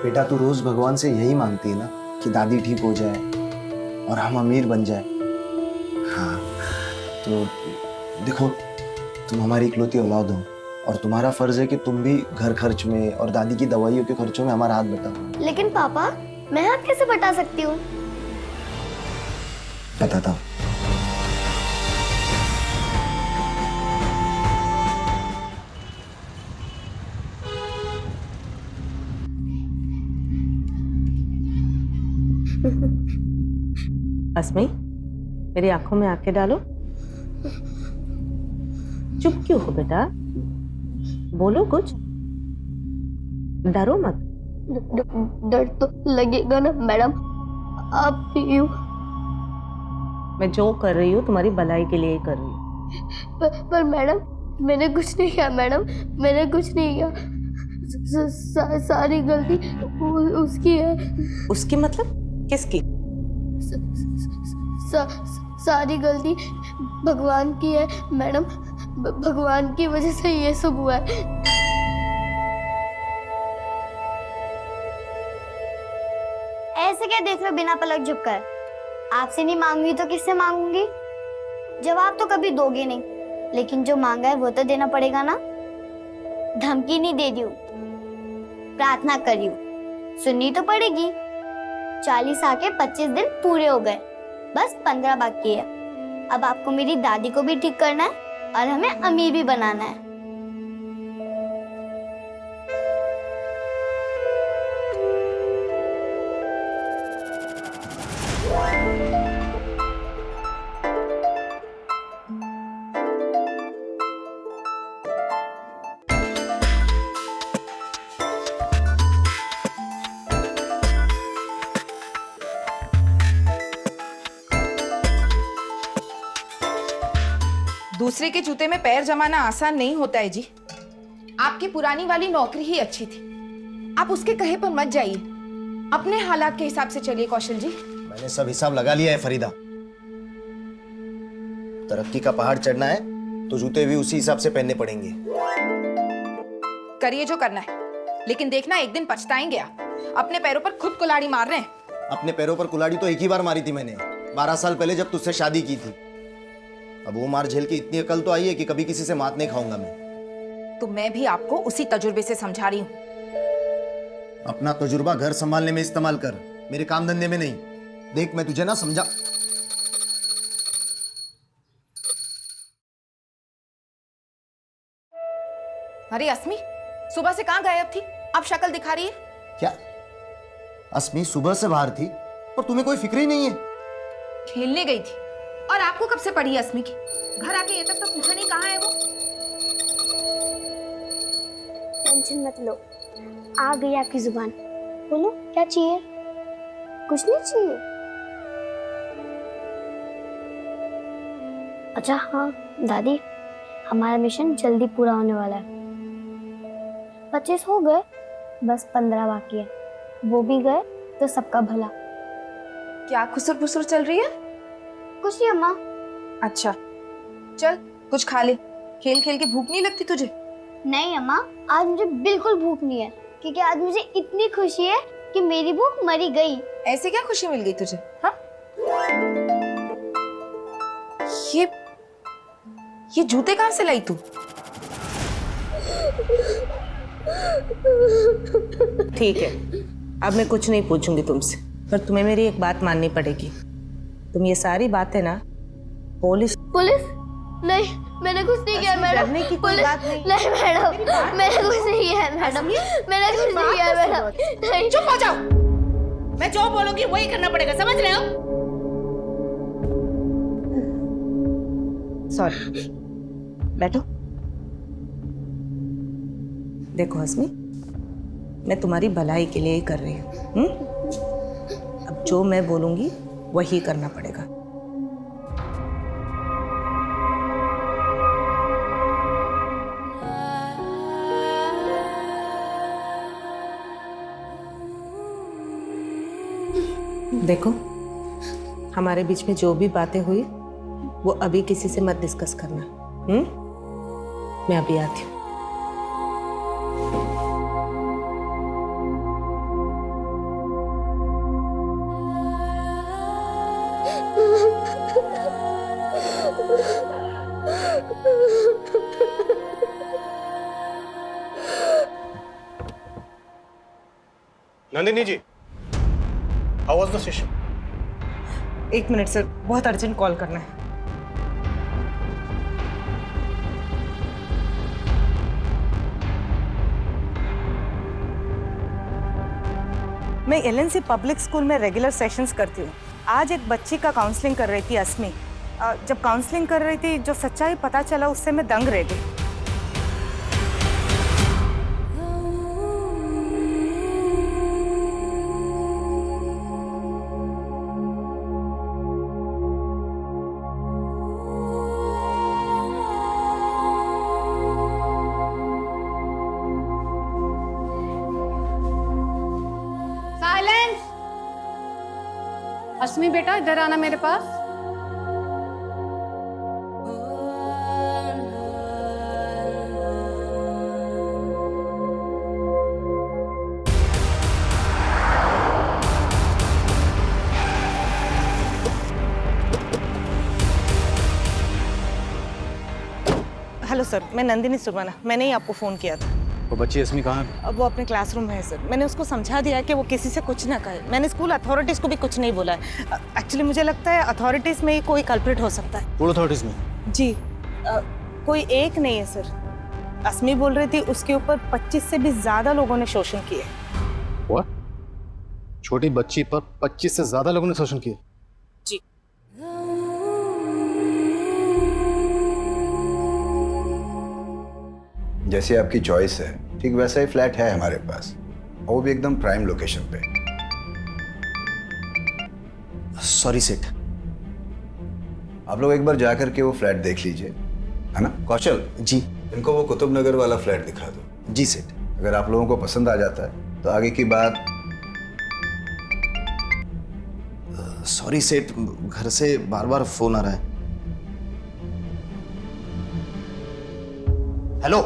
बेटा तू रोज भगवान से यही मांगती है ना कि दादी ठीक हो जाए और हम अमीर बन जाए। हाँ तो देखो, तुम हमारी इकलौती औलाद हो और तुम्हारा फर्ज है कि तुम भी घर खर्च में और दादी की दवाइयों के खर्चों में हमारा हाथ बटाओ। लेकिन पापा, मैं हाथ कैसे बटा सकती हूँ? बताता हूँ। अस्मी, मेरी आंखों में आंखें डालो। चुप क्यों हो बेटा? बोलो कुछ, डरो मत। डर तो लगेगा ना मैडम, आप यूं। मैं जो कर रही हूँ तुम्हारी भलाई के लिए ही कर रही हूँ। पर मैडम, मैंने कुछ नहीं किया मैडम, मैंने कुछ नहीं किया। सारी गलती उसकी है। उसकी मतलब किसकी? सारी गलती भगवान की है मैडम। भगवान की वजह से ये सब हुआ है। ऐसे क्या देख रहे हो बिना पलक झुककर? आपसे नहीं मांगूंगी तो किससे मांगूंगी? जवाब तो कभी दोगे नहीं, लेकिन जो मांगा है वो तो देना पड़ेगा ना। धमकी नहीं दे रही हूँ, प्रार्थना कर रही हूँ, सुननी तो पड़ेगी। 40 आके 25 दिन पूरे हो गए, बस 15 बाकी है। अब आपको मेरी दादी को भी ठीक करना है और हमें अमीर भी बनाना है। दूसरे के जूते में पैर जमाना आसान नहीं होता है जी। आपकी पुरानी वाली नौकरी ही अच्छी थी, आप उसके कहे पर मत जाइए, अपने हालात के हिसाब से चलिए कौशल जी। मैंने सब हिसाब लगा लिया है फरीदा। तरक्की का पहाड़ चढ़ना है तो जूते भी उसी हिसाब से पहनने पड़ेंगे। करिए जो करना है, लेकिन देखना एक दिन पछताएंगे आप। अपने पैरों पर खुद कुल्हाड़ी मार रहे हैं। अपने पैरों पर कुल्हाड़ी तो एक ही बार मारी थी मैंने, 12 साल पहले जब तुझसे शादी की थी। अब वो मार झेल के इतनी अकल तो आई है कि कभी किसी से मात नहीं खाऊंगा मैं। तो मैं भी आपको उसी तजुर्बे से समझा रही हूँ। अपना तजुर्बा घर संभालने में इस्तेमाल कर, मेरे काम धंधे में नहीं। देख मैं तुझे ना समझा। अरे अस्मी, सुबह से कहाँ गायब थी? अब शक्ल दिखा रही है। क्या अस्मी सुबह से बाहर थी और तुम्हें कोई फिक्र ही नहीं है? खेलने गई थी। और आपको कब से पड़ी है अस्मी की? घर आके ये तक तो पूछा नहीं कहाँ है वो। टेंशन मत लो, आ गई आपकी जुबान। बोलो क्या चाहिए? कुछ नहीं चाहिए? अच्छा हाँ दादी, हमारा मिशन जल्दी पूरा होने वाला है। 25 हो गए, बस 15 बाकी है। वो भी गए तो सबका भला। क्या खुसर फुसर चल रही है? कुछ नहीं अम्मा। अच्छा चल कुछ खा ले, खेल खेल के भूख नहीं लगती तुझे? नहीं अम्मा, आज मुझे बिल्कुल भूख नहीं है, क्योंकि आज मुझे इतनी खुशी है कि मेरी भूख मरी गई। ऐसे क्या खुशी मिल गई तुझे? हाँ, ये जूते कहाँ से लाई तू? ठीक है, अब मैं कुछ नहीं पूछूंगी तुमसे, पर तुम्हें मेरी एक बात माननी पड़ेगी। तुम ये सारी बातें ना पुलिस नहीं, मैंने कुछ नहीं किया मैडम। डरने की कोई बात नहीं। नहीं मैडम, मैंने कुछ नहीं किया मैडम, मैंने कुछ नहीं किया मैडम। नहीं, चुप हो जाओ, मैं जो बोलूंगी वही करना पड़ेगा, समझ रहे हो? सॉरी, बैठो। देखो हस्मी, मैं तुम्हारी भलाई के लिए ही कर रही हूँ। अब जो मैं बोलूंगी वही करना पड़ेगा। देखो, हमारे बीच में जो भी बातें हुई वो अभी किसी से मत डिस्कस करना। मैं अभी आती हूँ। Nandini ji, how was the session? 1 minute sir, बहुत अर्जेंट कॉल करना है। मैं एलएनसी पब्लिक स्कूल में रेगुलर सेशंस करती हूँ। आज एक बच्ची का काउंसलिंग कर रही थी अस्मी। जब काउंसलिंग कर रही थी, जो सच्चाई पता चला उससे मैं दंग रह गई। साइलेंस। अस्मी बेटा इधर आना मेरे पास। हेलो सर, मैं नंदिनी सुरवाना। मैंने ही आपको फ़ोन किया था। वो बच्ची अस्मी कहाँ है? अब वो अपने क्लासरूम में है सर। मैंने उसको समझा दिया है कि वो किसी से कुछ ना कहे। मैंने स्कूल अथॉरिटीज़ को भी कुछ नहीं बोला है। एक्चुअली मुझे लगता है अथॉरिटीज़ में ही कोई कल्प्रिट हो सकता है। फुल अथॉरिटीज में? जी, कोई एक नहीं है सर। अस्मी बोल रही थी उसके ऊपर 25 से भी ज़्यादा लोगों ने शोषण किए। व्हाट? छोटी बच्ची पर 25 से ज्यादा लोगों ने शोषण किया? जी। जैसी आपकी चॉइस है, ठीक वैसा ही फ्लैट है हमारे पास, और वो भी एकदम प्राइम लोकेशन पे। सॉरी सेठ। आप लोग एक बार जाकर के वो फ्लैट देख लीजिए, है ना? कौशल, जी। इनको वो कुतुब नगर वाला फ्लैट दिखा दो। जी सेठ। अगर आप लोगों को पसंद आ जाता है तो आगे की बात। सॉरी सेठ, घर से बार बार फोन आ रहा है। हेलो,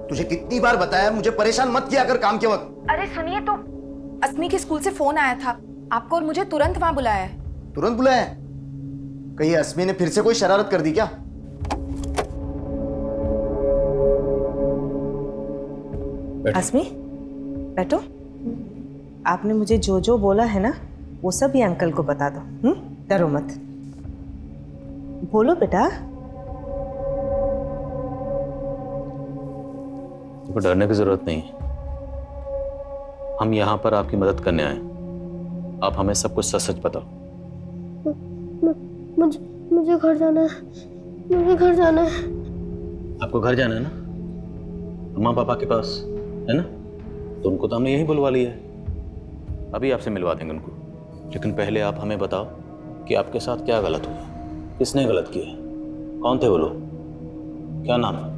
तुझे कितनी बार बताया मुझे परेशान मत किया कर काम के वक्त। अरे सुनिए तो, अस्मी के स्कूल से फोन आया था आपको और मुझे तुरंत वहां बुलाया है। तुरंत बुलाया है? कहीं अस्मी ने फिर से कोई शरारत कर दी क्या? अस्मी, बैठो। आपने मुझे जो जो बोला है ना, वो सब ये अंकल को बता दो। डरो मत। बोलो बेटा। तो डरने की जरूरत नहीं है। हम यहाँ पर आपकी मदद करने आए। आप हमें सब कुछ सच सच बताओ। मुझे घर जाना है। मुझे घर जाना है। आपको घर जाना है ना, अम्मा पापा के पास, है ना? तो उनको तो हमने यही बुलवा लिया है। अभी आपसे मिलवा देंगे उनको। लेकिन पहले आप हमें बताओ कि आपके साथ क्या गलत हुआ, किसने गलत किया, कौन थे वो लोग, क्या नाम है?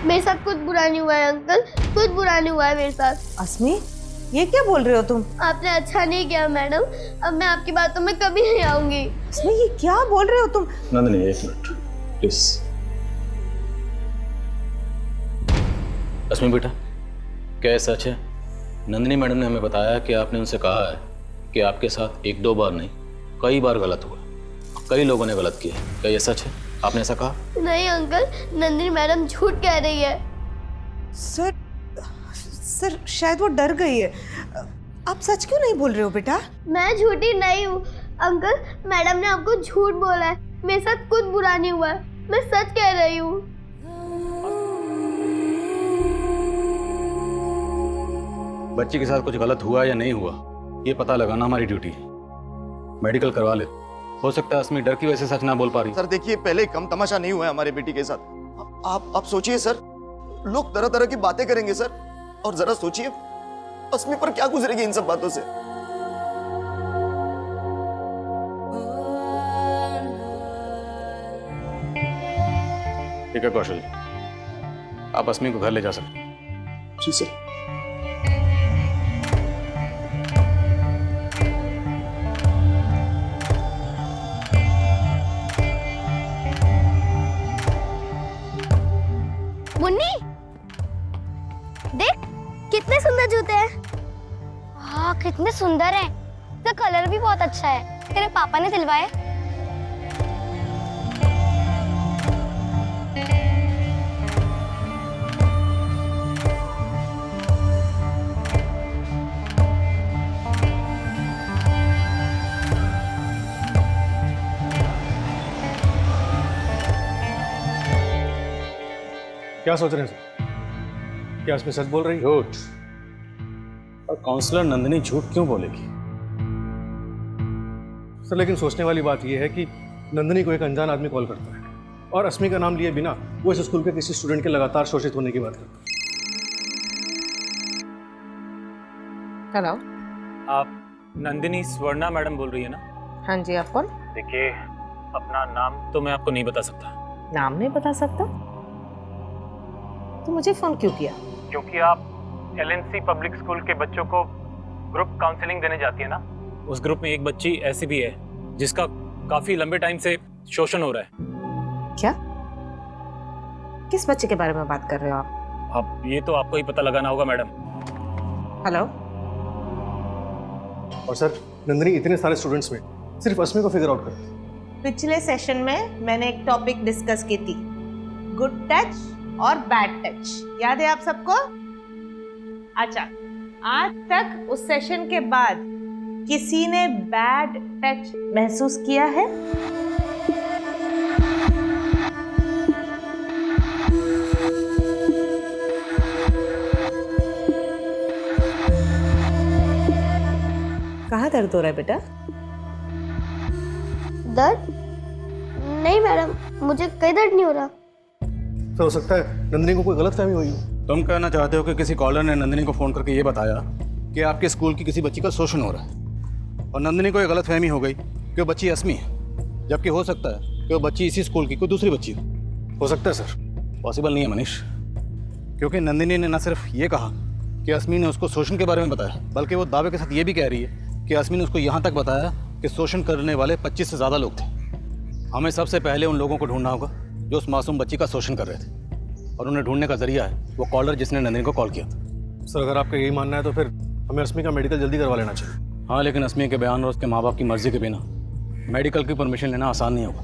मेरे साथ कुछ बुरा नहीं हुआ है अंकल, कुछ बुरा नहीं हुआ है मेरे साथ। अस्मी, ये क्या बोल रहे हो तुम? आपने अच्छा नहीं किया मैडम, अब मैं आपकी बातों में कभी नहीं आऊंगी। अस्मी, ये क्या बोल रहे हो तुम? नंदिनी, एक मिनट प्लीज। अस्मी बेटा, क्या ये सच है? नंदिनी मैडम ने हमें बताया कि आपने उनसे कहा है कि आपके साथ 1-2 बार नहीं, कई बार गलत हुआ, कई लोगों ने गलत किया। क्या ये सच है? आपने ऐसा कहा? नहीं अंकल, नंदिनी मैडम झूठ कह रही है। सर शायद वो डर गई है। आप सच क्यों नहीं बोल रहे हो बेटा? मैं झूठी नहीं हूँ अंकल, मैडम ने आपको झूठ बोला है। मेरे साथ कुछ बुरा नहीं हुआ है, मैं सच कह रही हूँ। बच्ची के साथ कुछ गलत हुआ या नहीं हुआ, ये पता लगाना हमारी ड्यूटी है। मेडिकल करवा ले। हो सकता है अस्मी डर की वजह से सच ना बोल पा रही। सर देखिए, पहले कम तमाशा नहीं हुआ है हमारे बेटी के साथ। आप सोचिए सर, लोग तरह तरह की बातें करेंगे सर, और जरा सोचिए अस्मी पर क्या गुजरेगी इन सब बातों से। ठीक है कौशल, आप अस्मी को घर ले जा सकते हैं। जी सर। सुंदर है, इसका कलर भी बहुत अच्छा है। तेरे पापा ने दिलवाया? क्या सोच रहे हैं सर? क्या इसमें सच बोल रही है? झूठ। और काउंसलर नंदिनी झूठ क्यों बोलेगी? सर लेकिन सोचने वाली बात यह है कि नंदिनी को एक अनजान आदमी कॉल करता है और अस्मी का नाम लिए बिना वो इस स्कूल के किसी स्टूडेंट के लगातार शोषित होने की बात करता है। हेलो। आप नंदिनी स्वर्णा मैडम बोल रही है ना? हाँ जी, आप कौन? देखिए, अपना नाम तो मैं आपको नहीं बता सकता। नाम नहीं बता सकता? तो मुझे फोन क्यों किया? क्योंकि आप LNC पब्लिक स्कूल के बच्चों को ग्रुप काउंसलिंग देने जाती है ना। उस ग्रुप में एक बच्ची ऐसी भी है जिसका काफी लंबे टाइम से शोषण हो रहा है। क्या? किस बच्चे के बारे में बात कर रहे हो आप? अब ये तो आपको ही पता लगाना होगा मैडम। हेलो। और सर नंदिनी इतने सारे स्टूडेंट्स में सिर्फ अस्मी को फिगर आउट करती है। पिछले सेशन में मैंने एक टॉपिक डिस्कस की थी, गुड टच और बैड टच। याद है आप सबको? अच्छा, आज तक उस सेशन के बाद किसी ने बैड टच महसूस किया है? कहाँ दर्द हो रहा है बेटा? दर्द? नहीं मैडम, मुझे कोई दर्द नहीं हो रहा। सर हो सकता है नंदिनी को कोई गलतफहमी हुई हो। तुम कहना चाहते हो कि किसी कॉलर ने नंदिनी को फ़ोन करके ये बताया कि आपके स्कूल की किसी बच्ची का शोषण हो रहा है और नंदिनी को ये गलतफहमी हो गई कि वो बच्ची अस्मी है, जबकि हो सकता है कि वो बच्ची इसी स्कूल की कोई दूसरी बच्ची हो सकता है सर। पॉसिबल नहीं है मनीष, क्योंकि नंदिनी ने न सिर्फ ये कहा कि अस्मी ने उसको शोषण के बारे में बताया, बल्कि वो दावे के साथ ये भी कह रही है कि अस्मी ने उसको यहाँ तक बताया कि शोषण करने वाले 25 से ज़्यादा लोग थे। हमें सबसे पहले उन लोगों को ढूंढना होगा जो उस मासूम बच्ची का शोषण कर रहे थे, और उन्हें ढूंढने का जरिया है वो कॉलर जिसने नंदिनी को कॉल किया था। सर अगर आपका यही मानना है तो फिर हमें अस्मी का मेडिकल जल्दी करवा लेना चाहिए। हाँ, लेकिन अस्मी के बयान और उसके माँ बाप की मर्जी के बिना मेडिकल की परमिशन लेना आसान नहीं होगा।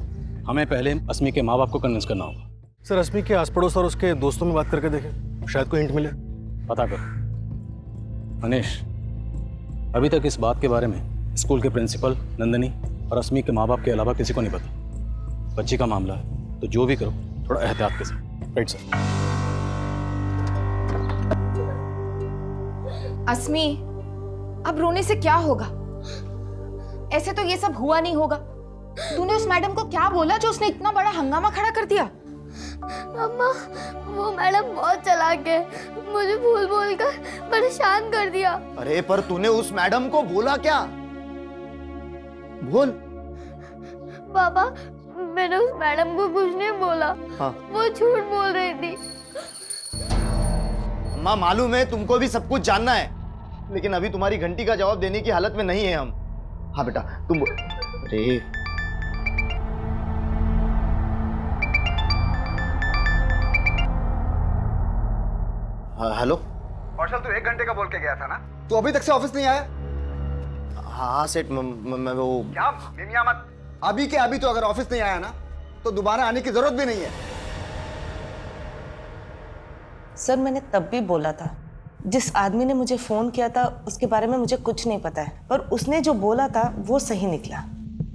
हमें पहले अस्मी के माँ बाप को कन्विंस करना होगा। सर अस्मी के आस पड़ोस और उसके दोस्तों में बात करके देखें, शायद कोई हिंट मिले। पता कर मनीष, अभी तक इस बात के बारे में स्कूल के प्रिंसिपल, नंदिनी और अस्मी के माँ बाप के अलावा किसी को नहीं पता। बच्ची का मामला है तो जो भी करो थोड़ा एहतियात के साथ। Right sir. अस्मी, अब रोने से क्या होगा? ऐसे तो ये सब हुआ नहीं होगा। तूने उस मैडम को क्या बोला जो उसने इतना बड़ा हंगामा खड़ा कर दिया? अम्मा, वो मैडम बहुत चालाक है, मुझे भूल बोल कर परेशान कर दिया। अरे पर तूने उस मैडम को बोला क्या? बोल। पापा, मैंने उस मैडम को कुछ नहीं बोला। हाँ। वो झूठ बोल रही थी। अम्मा मालूम है तुमको भी सब कुछ जानना है, लेकिन अभी तुम्हारी घंटी का जवाब देने की हालत में नहीं है हम। हाँ बेटा तुम। अरे हाँ, हेलो। मार्शल तू 1 घंटे का बोल के गया था ना? तू अभी तक से ऑफिस नहीं आया? हाँ सेठ, मैं वो क्या मिमिया मत। अभी के अभी तो अगर ऑफिस नहीं आया ना तो दोबारा आने की जरूरत भी नहीं है। सर मैंने तब भी बोला था, जिस आदमी ने मुझे फोन किया था उसके बारे में मुझे कुछ नहीं पता है, पर उसने जो बोला था वो सही निकला।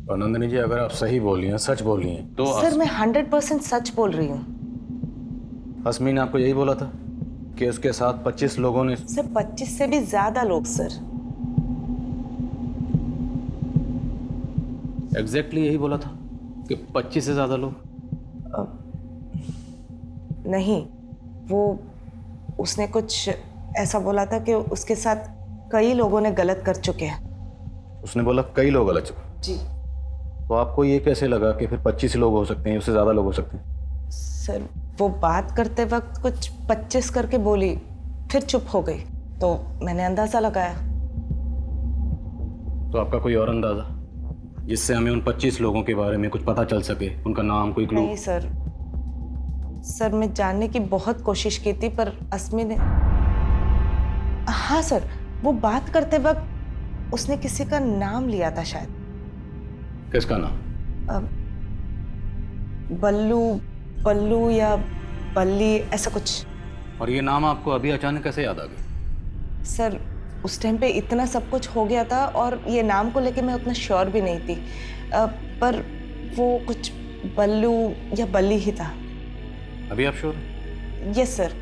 और नंदिनी जी, अगर आप सही बोल रही हैं, सच बोल रही हैं तो सर मैं 100% सच बोल रही हूँ। अस्मी ने आपको यही बोला था कि उसके साथ 25 लोगों ने? सर 25 से भी ज्यादा लोग सर। एग्जैक्टली यही बोला था कि 25 से ज्यादा लोग? नहीं, वो उसने कुछ ऐसा बोला था कि उसके साथ कई लोगों ने गलत कर चुके हैं। उसने बोला कई लोग गलत चुके? जी। तो आपको ये कैसे लगा कि फिर 25 लोग हो सकते हैं, उससे ज्यादा लोग हो सकते हैं? सर वो बात करते वक्त कुछ 25 करके बोली, फिर चुप हो गई, तो मैंने अंदाजा लगाया। तो आपका कोई और अंदाजा जिससे हमें उन 25 लोगों के बारे में कुछ पता चल सके, उनका नाम, कोई क्लू? नहीं सर मैं जानने की बहुत कोशिश की थी, पर अस्मी ने। हाँ सर, वो बात करते वक्त उसने किसी का नाम लिया था शायद, किसका नाम? बल्लू, बल्लू या बल्ली, ऐसा कुछ। और ये नाम आपको अभी अचानक कैसे याद आ गया? सर उस टाइम पे इतना सब कुछ हो गया था और ये नाम को लेके मैं उतना श्योर भी नहीं थी, पर वो कुछ बल्लू या बल्ली ही था। अभी आप श्योर? यस सर,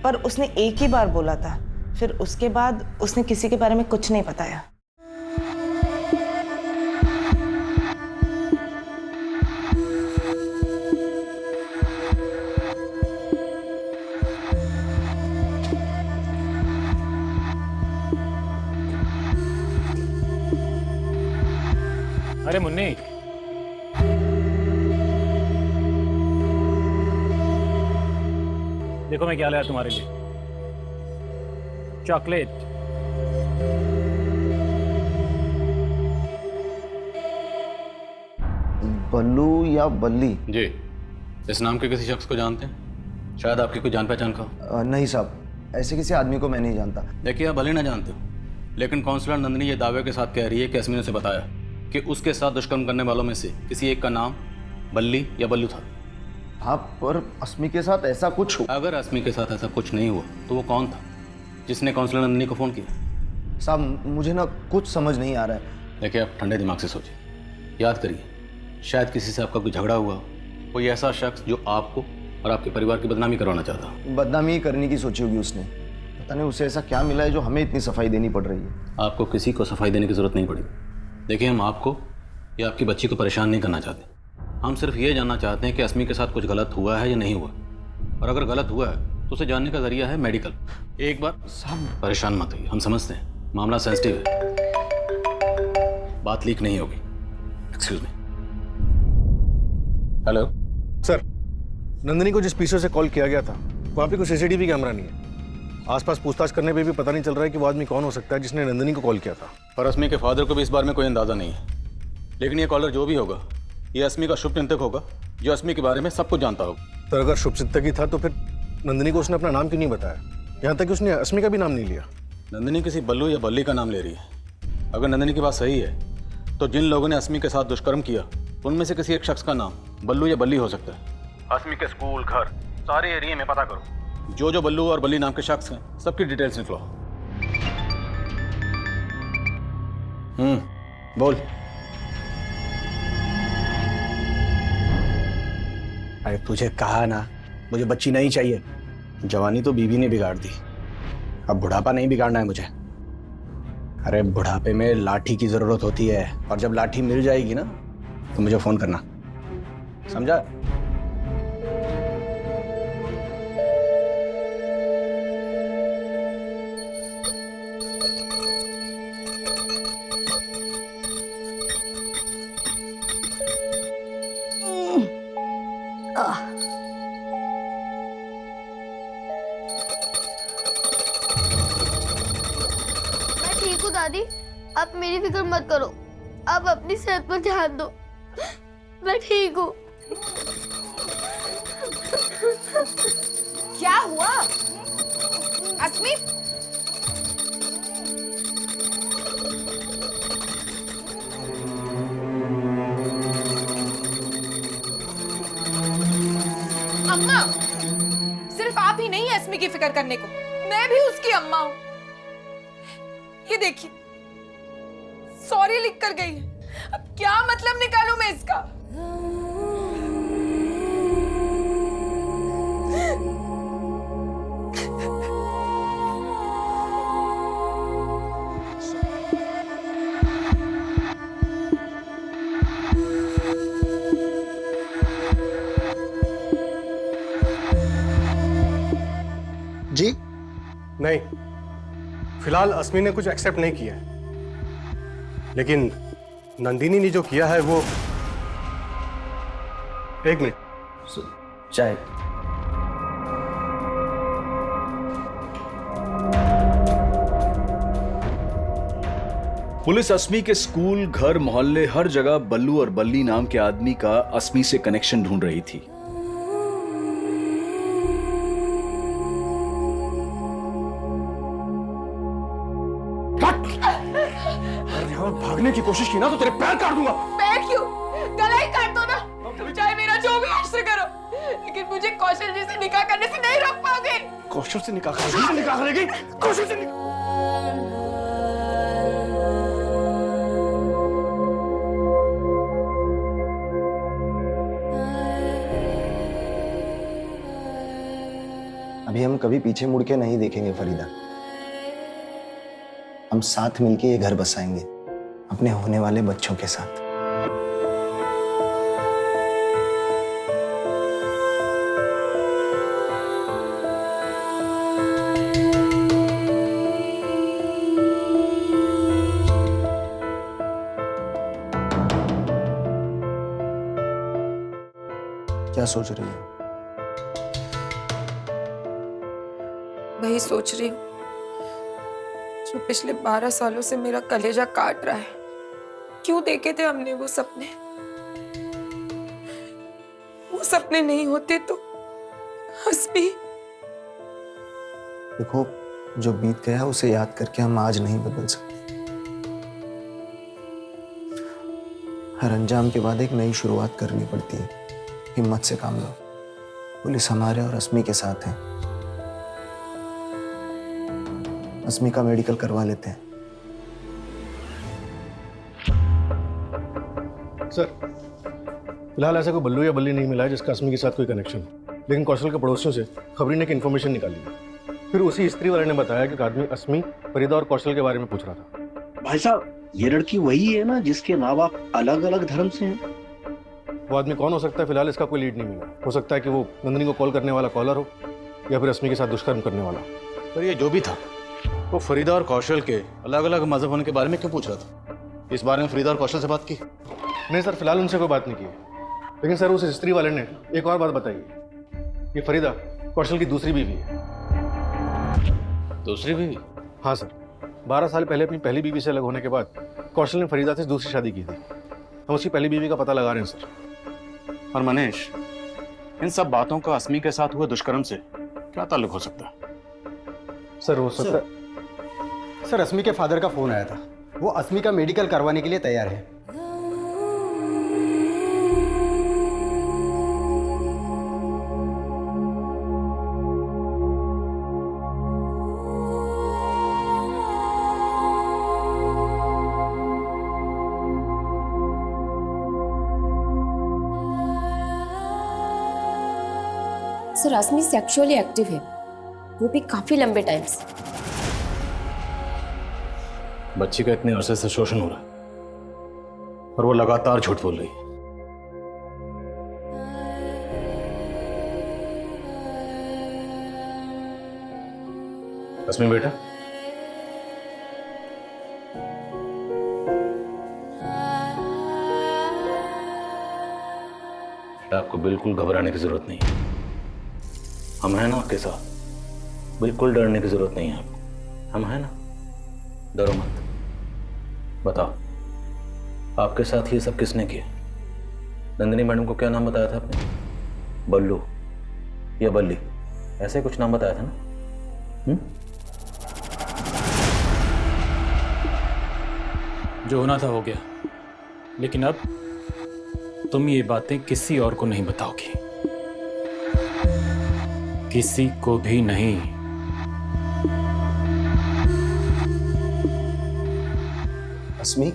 पर उसने एक ही बार बोला था, फिर उसके बाद उसने किसी के बारे में कुछ नहीं बताया। अरे मुन्नी, देखो मैं क्या लाया तुम्हारे लिए, चॉकलेट। बल्लू या बल्ली? जी, इस नाम के किसी शख्स को जानते हैं? शायद आपकी कोई जान पहचान का हो। नहीं साहब, ऐसे किसी आदमी को मैं नहीं जानता। देखिए, आप भले ना जानते हो, लेकिन काउंसलर नंदिनी ये दावे के साथ कह रही है कि अस्मी ने उसे बताया कि उसके साथ दुष्कर्म करने वालों में से किसी एक का नाम बल्ली या बल्लू था। हाँ, पर अस्मी के साथ ऐसा कुछ हो। अगर अस्मी के साथ ऐसा कुछ नहीं हुआ तो वो कौन था जिसने काउंसलर नंदिनी को फ़ोन किया? साहब मुझे ना कुछ समझ नहीं आ रहा है। देखिए, आप ठंडे दिमाग से सोचिए, याद करिए, शायद किसी से आपका कोई झगड़ा हुआ हो, कोई ऐसा शख्स जो आपको और आपके परिवार की बदनामी करवाना चाहता हो। बदनामी करने की सोची होगी उसने, पता नहीं उसे ऐसा क्या मिला है जो हमें इतनी सफाई देनी पड़ रही है। आपको किसी को सफाई देने की ज़रूरत नहीं पड़ेगी। देखिए, हम आपको या आपकी बच्ची को परेशान नहीं करना चाहते, हम सिर्फ ये जानना चाहते हैं कि अस्मी के साथ कुछ गलत हुआ है या नहीं हुआ, और अगर गलत हुआ है तो उसे जानने का जरिया है मेडिकल। एक बार साहब परेशान मत होइए, हम समझते हैं मामला सेंसिटिव है, बात लीक नहीं होगी। Excuse me. Hello sir, Nandini को जिस पीछे से कॉल किया गया था वहाँ पे कोई सीसीटीवी कैमरा नहीं है। आसपास पूछताछ करने पे भी पता नहीं चल रहा है कि वो आदमी कौन हो सकता है जिसने नंदिनी को कॉल किया था। और अस्मी के फादर को भी इस बारे में कोई अंदाज़ा नहीं है, लेकिन ये कॉलर जो भी होगा ये अस्मी का शुभचिंतक होगा जो अस्मी के बारे में सब कुछ जानता होगा। तो अगर शुभचिंतक ही था तो फिर नंदिनी को उसने अपना नाम क्यों नहीं बताया? यहाँ तक कि उसने अस्मी का भी नाम नहीं लिया। नंदिनी किसी बल्लू या बल्ली का नाम ले रही है। अगर नंदिनी की बात सही है तो जिन लोगों ने अस्मी के साथ दुष्कर्म किया उनमें से किसी एक शख्स का नाम बल्लू या बल्ली हो सकता है। अस्मी के स्कूल, घर, सारे एरिया में पता करो, जो बल्लू और बल्ली नाम के शख्स हैं सबकी डिटेल्स निकलो। बोल। अरे तुझे कहा ना, मुझे बच्ची नहीं चाहिए। जवानी तो बीवी ने बिगाड़ दी, अब बुढ़ापा नहीं बिगाड़ना है मुझे। अरे बुढ़ापे में लाठी की जरूरत होती है, और जब लाठी मिल जाएगी ना तो मुझे फोन करना, समझा? मैं ठीक हूँ दादी, आप मेरी फिक्र मत करो, आप अपनी सेहत पर ध्यान दो, मैं ठीक हूँ। क्या हुआ अस्मी? अम्मा, सिर्फ आप ही नहीं है अस्मी की फिक्र करने को, मैं भी उसकी अम्मा हूं। ये देखिए, सॉरी लिख कर गई है। अब क्या मतलब निकालूं मैं इसका? जी नहीं, फिलहाल अस्मी ने कुछ एक्सेप्ट नहीं किया है, लेकिन नंदिनी ने जो किया है वो। एक मिनट, चाय। पुलिस अस्मी के स्कूल, घर, मोहल्ले, हर जगह बल्लू और बल्ली नाम के आदमी का अस्मी से कनेक्शन ढूंढ रही थी। कोशिश की ना तो तेरे पैर काट दूंगा। पैर क्यों? गला ही काट दो ना, चाहे मेरा जो भी इश्क करो, लेकिन मुझे कौशल जी से निकाह करने से नहीं रोक पाओगे। कौशल से निकाह करेगी? कौशल से अभी हम कभी पीछे मुड़ के नहीं देखेंगे फरीदा। हम साथ मिलके ये घर बसाएंगे अपने होने वाले बच्चों के साथ। क्या सोच रही हो? वही सोच रही हूँ जो पिछले 12 सालों से मेरा कलेजा काट रहा है। क्यों देखे थे हमने वो सपने? वो सपने नहीं होते तो हस्बी। देखो, जो बीत गया उसे याद करके हम आज नहीं बदल सकते। हर अंजाम के बाद एक नई शुरुआत करनी पड़ती है। हिम्मत से काम लो। पुलिस हमारे और अस्मी के साथ है। अस्मी का मेडिकल करवा लेते हैं। सर, फिलहाल ऐसा कोई बल्लू या बल्ली नहीं मिला है जिसका अस्मी के साथ कोई कनेक्शन हो, लेकिन कौशल के पड़ोसियों से खबरी ने एक इन्फॉर्मेशन निकाली है। फिर उसी स्त्री वाले ने बताया कि एक आदमी अस्मी, फरीदा और कौशल के बारे में पूछ रहा था। भाई साहब, ये लड़की वही है ना जिसके माँ बाप अलग अलग धर्म से हैं? वो आदमी कौन हो सकता है, फिलहाल इसका कोई लीड नहीं मिला। हो सकता है कि वो नंदिनी को कॉल करने वाला कॉलर हो या फिर अस्मी के साथ दुष्कर्म करने वाला। पर ये जो भी था, वो फरीदा और कौशल के अलग अलग मजहब होने के बारे में क्यों पूछ रहा था? इस बारे में फरीदा और कौशल से बात की? नहीं सर, फिलहाल उनसे कोई बात नहीं की है। लेकिन सर, उस स्त्री वाले ने एक और बात बताई कि फरीदा कौशल की दूसरी बीवी है। दूसरी बीवी? हाँ सर, 12 साल पहले अपनी पहली बीवी से अलग होने के बाद कौशल ने फरीदा से दूसरी शादी की थी। हम उसकी पहली बीवी का पता लगा रहे हैं सर। और मनीष, इन सब बातों का अस्मी के साथ हुए दुष्कर्म से क्या ताल्लुक हो सकता है? सर, हो सकता है सर, अस्मी के फादर का फोन आया था। वो अस्मी का मेडिकल करवाने के लिए तैयार है। सर, अस्मी सेक्सुअली एक्टिव है, वो भी काफी लंबे टाइम से। बच्ची का इतने अरसे से शोषण हो रहा है और वो लगातार झूठ बोल रही है। अस्मी बेटा, आपको बिल्कुल घबराने की जरूरत नहीं है। हम हैं ना आपके साथ, बिल्कुल डरने की जरूरत नहीं है आपको। हम हैं ना, डरो मत। बताओ, आपके साथ ये सब किसने किया? नंदिनी मैडम को क्या नाम बताया था आपने? बल्लू या बल्ली, ऐसे कुछ नाम बताया था ना? जो होना था हो गया, लेकिन अब तुम ये बातें किसी और को नहीं बताओगी, किसी को भी नहीं। अस्मी,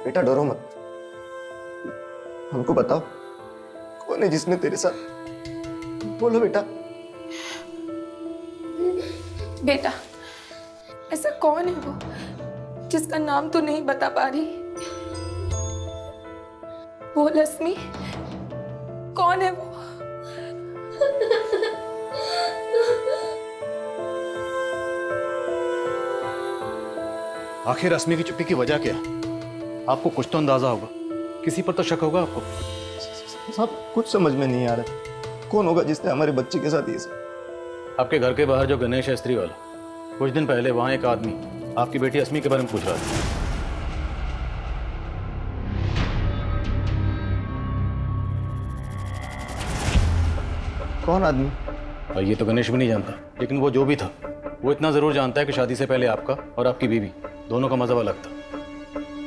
बेटा डरो मत। हमको बताओ, कौन है जिसने तेरे साथ? बोलो बेटा। बेटा, ऐसा कौन है वो जिसका नाम तो नहीं बता पा रही? बोल अस्मी, कौन है वो? आखिर अस्मी की चुप्पी की वजह क्या? आपको कुछ तो अंदाजा होगा, किसी पर तो शक होगा आपको। साहब, कुछ समझ में नहीं आ रहा। कौन होगा जिसने हमारे बच्चे के साथ ये सब? आपके घर के बाहर जो गणेश है स्त्री वाला, कुछ दिन पहले वहां एक आदमी आपकी बेटी अस्मी के बारे में पूछ रहा था। कौन आदमी? और ये तो गणेश भी नहीं जानता, लेकिन वो जो भी था, वो इतना ज़रूर जानता है कि शादी से पहले आपका और आपकी बीवी दोनों का मज़हब अलग था।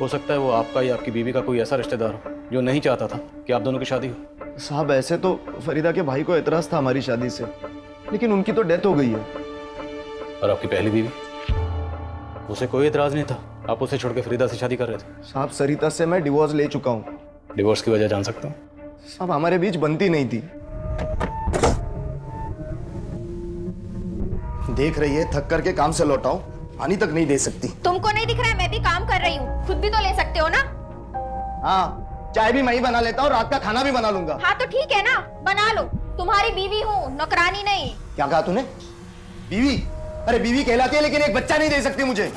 हो सकता है वो आपका या आपकी बीवी का कोई ऐसा रिश्तेदार हो जो नहीं चाहता था कि आप दोनों की शादी हो। साहब ऐसे तो फरीदा के भाई को एतराज था हमारी शादी से, लेकिन उनकी तो डेथ हो गई है। और आपकी पहली बीवी, उसे कोई एतराज़ नहीं था, आप उसे छोड़ के फरीदा से शादी कर रहे थे। साहब सरिता से मैं डिवोर्स ले चुका हूँ। डिवोर्स की वजह जान सकता हूँ? साहब हमारे बीच बनती नहीं थी। देख रही है, थक करके काम से लौटाओ, पानी तक नहीं दे सकती। तुमको नहीं दिख रहा है मैं भी काम कर रही हूँ, खुद भी तो ले सकते हो ना। हाँ, चाय भी मैं ही बना लेता हूँ, रात का खाना भी बना लूंगा। हाँ तो ठीक है ना, बना लो, तुम्हारी बीवी हूँ, नौकरानी नहीं। क्या कहा तूने? बीवी? अरे बीवी कहलाती है लेकिन एक बच्चा नहीं दे सकती मुझे।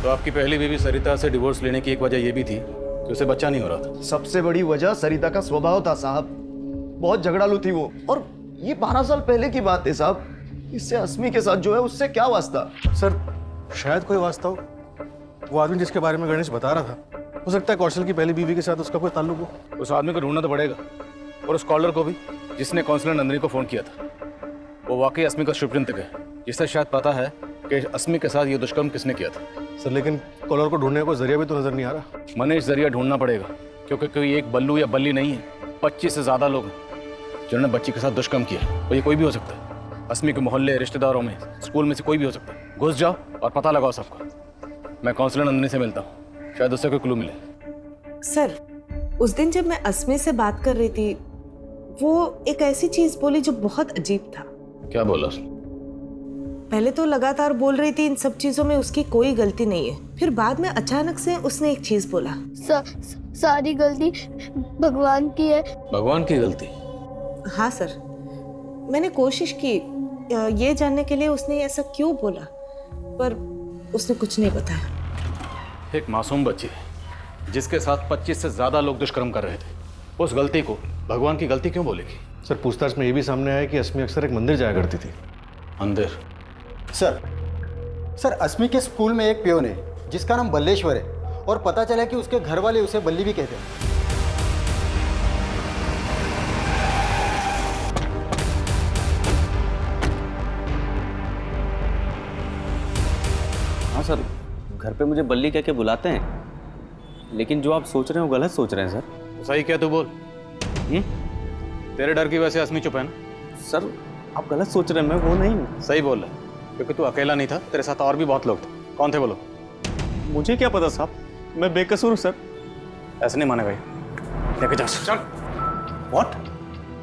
तो आपकी पहली बीवी सरिता से डिवोर्स लेने की एक वजह यह भी थी कि उसे बच्चा नहीं हो रहा था। सबसे बड़ी वजह सरिता का स्वभाव था साहब, बहुत झगड़ालू थी वो। और ये 12 साल पहले की बात है साहब, इससे अस्मी के साथ जो है उससे क्या वास्ता? सर शायद कोई वास्ता हो। वो आदमी जिसके बारे में गणेश बता रहा था, हो सकता है कौशल की पहली बीवी के साथ उसका कोई ताल्लुक हो। उस आदमी को ढूंढना तो पड़ेगा, और उस कॉलर को भी जिसने काउंसलर नंदिनी को फोन किया था। वो वाकई अस्मी का शुभचिंतक है, जिसे शायद पता है कि अस्मी के साथ ये दुष्कर्म किसने किया था। सर लेकिन कॉलर को ढूंढने का कोई जरिया भी तो नजर नहीं आ रहा। मनीष जरिया ढूंढना पड़ेगा, क्योंकि कोई एक बल्लू या बल्ली नहीं है, 25 से ज्यादा लोग हैं जिन्होंने बच्ची के साथ दुष्कर्म किया। और ये कोई भी हो सकता है, अस्मी के मोहल्ले, रिश्तेदारों में, स्कूल में से कोई भी हो सकता है। घुस जाओ और पता लगाओ सबका। मैं काउंसलर नंदिनी से मिलता हूँ, शायद उससे कोई क्लू मिले। सर उस दिन जब मैं अस्मी से बात कर रही थी, वो एक ऐसी चीज बोली जो बहुत अजीब था। क्या बोला उसने? पहले तो लगातार बोल रही थी इन सब चीजों में उसकी कोई गलती नहीं है, फिर बाद में अचानक से उसने एक चीज बोला, सारी गलती भगवान की है। भगवान की गलती? हाँ सर, मैंने कोशिश की ये जानने के लिए उसने ऐसा क्यों बोला, पर उसने कुछ नहीं बताया। एक मासूम बच्ची जिसके साथ 25 से ज्यादा लोग दुष्कर्म कर रहे थे, उस गलती को भगवान की गलती क्यों बोलेगी? सर पूछताछ में ये भी सामने आया कि अस्मी अक्सर एक मंदिर जाया करती थी। मंदिर? सर अस्मी के स्कूल में एक पियोन है जिसका नाम बल्लेश्वर है, और पता चला कि उसके घर वाले उसे बल्ली भी कहते हैं। हाँ सर, घर पे मुझे बल्ली कह के बुलाते हैं, लेकिन जो आप सोच रहे हो गलत सोच रहे हैं सर। सही क्या तू बोल? तेरे डर की वजह से अस्मी चुप है ना? सर आप गलत सोच रहे हैं, मैं वो नहीं हूँ। सही बोल रहा है, क्योंकि तू अकेला नहीं था, तेरे साथ और भी बहुत लोग थे। कौन थे बोलो? मुझे क्या पता साहब, मैं बेकसूर हूँ सर। ऐसे नहीं मानेगा ये, लेके जा। चल। व्हाट?